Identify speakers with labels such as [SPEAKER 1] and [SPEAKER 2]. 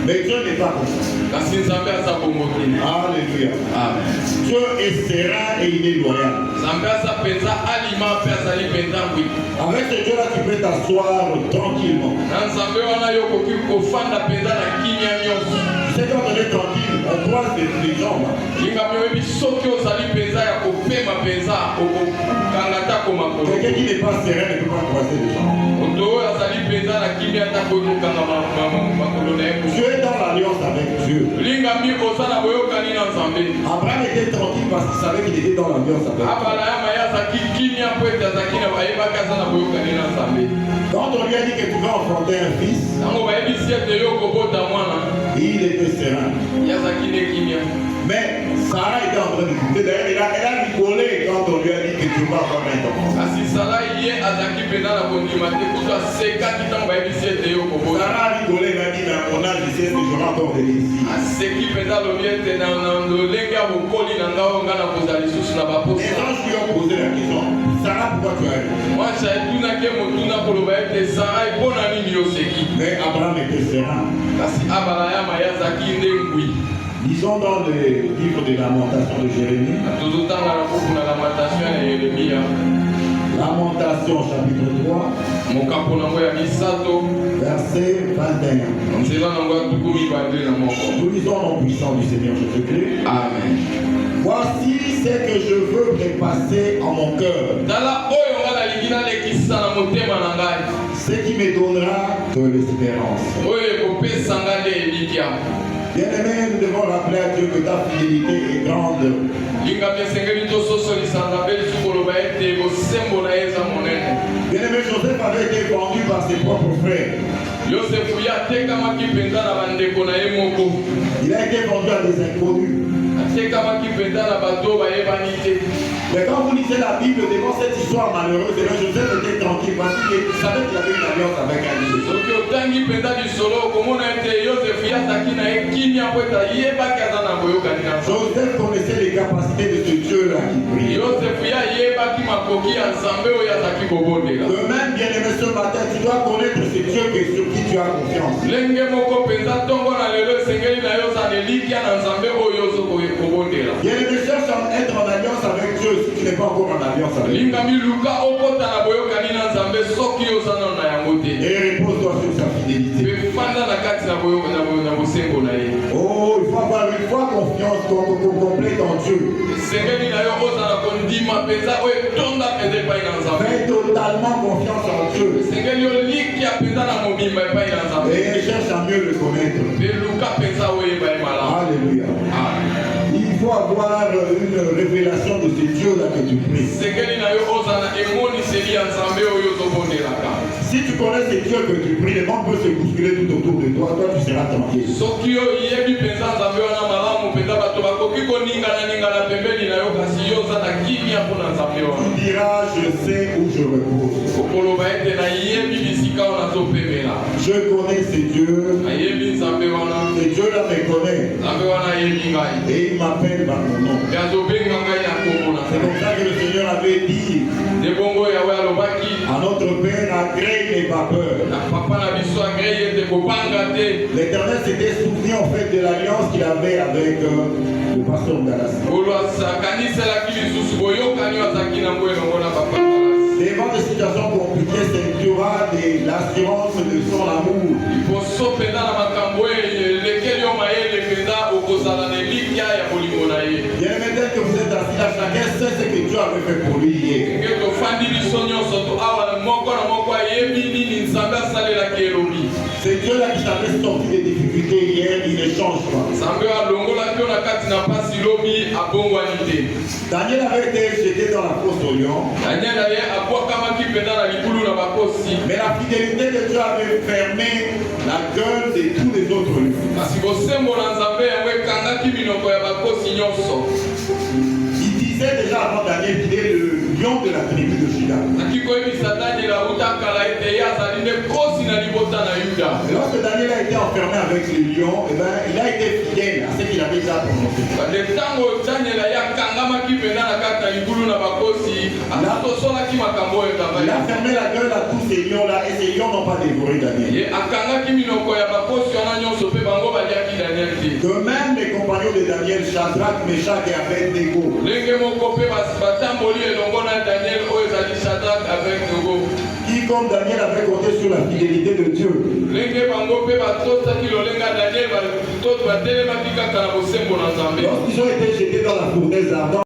[SPEAKER 1] Mais Dieu n'est pas comme ça. Alléluia.
[SPEAKER 2] Amen.
[SPEAKER 1] Dieu est serein et il est loyal. Avec ce Dieu-là, tu peux t'asseoir tranquillement. Tu sais, quand on est tranquille, on croise les jambes. Quelqu'un qui n'est pas serein ne peut pas croiser les jambes. Dieu est dans l'alliance avec Dieu. Abraham était tranquille parce qu'il savait qu'il était dans l'alliance avec Dieu. Quand on lui a dit que tu vas enfanter un fils, il était serein. Mais Sarah était en train d'écouter. D'ailleurs, elle a rigolé quand on lui a dit que tu vas avoir un enfant. Sarah a rigolé, elle a dit, mais à mon âge, je sais que je vais encore venir ici. Les gens lui ont posé la question, Sarah, pourquoi tu as dit? Mais Abraham était serein. Lisons dans le livre de Lamentation de Jérémie. Lamentation chapitre 3, verset 21. Nous lisons en puissance du Seigneur Jésus-Christ.
[SPEAKER 2] Amen.
[SPEAKER 1] Voici ce que je veux repasser en mon cœur. Ce qui me donnera de l'espérance. Bien-aimé, nous devons rappeler à Dieu que ta fidélité est grande. Bien-aimé, Joseph avait été vendu par ses propres frères. Il a été vendu à des inconnus. Mais quand vous lisez la Bible devant cette histoire malheureuse, Joseph était tranquille parce qu'il savait qu'il avait une alliance avec un Dieu. Joseph connaissait les capacités de ce Dieu-là qui prie. De même, bien-aimé, ce matin, tu dois connaître ce Dieu sur qui tu as confiance. Bien-aimé, cherche à être en alliance avec Dieu si tu n'es pas encore en alliance avec Dieu. Et repose-toi sur sa fidélité. Oh, il faut avoir une foi confiance complète en Dieu. Fais totalement confiance en Dieu. Et cherche à mieux le connaître. Alléluia. Il faut avoir une révélation de ce Dieu-là que tu pries. Si tu connais ce Dieu que tu pries, le monde peut se bousculer tout autour de toi, toi tu seras tranquille. Tu diras, je sais où je repose. Je connais ce Dieu. Ce Dieu-là me connaît. Et il m'appelle par mon nom. C'est comme ça que le Seigneur avait dit à notre Père, agrée mes vapeurs. L'Éternel s'était souvenu en fait de l'alliance qu'il avait avec le pasteur Galassi. Devant des situations compliquées, c'est tu auras l'assurance de son amour. Bien-aimé, dès que vous êtes assis là, chacun sait ce que Dieu avait fait pour lui hier. C'est Dieu-là qui t'avait sorti des difficultés hier, il ne change pas. Daniel avait été jeté dans la fosse au lion. Mais la fidélité de Dieu avait fermé la gueule de tous les autres lions. Il disait déjà avant Daniel qu'il est le lion de la tribu de Juda. Et lorsque Daniel a été enfermé avec les lions, il a été fidèle à ce qu'il avait déjà prononcé. Il a fermé la gueule à tous ces lions-là et ces lions n'ont pas dévoré Daniel. De même, les compagnons de Daniel, Shadrach, Meshach et Abednego, qui, comme Daniel, avait compté sur la fidélité de Dieu, lorsqu'ils ont été jetés dans la fournaise ardente,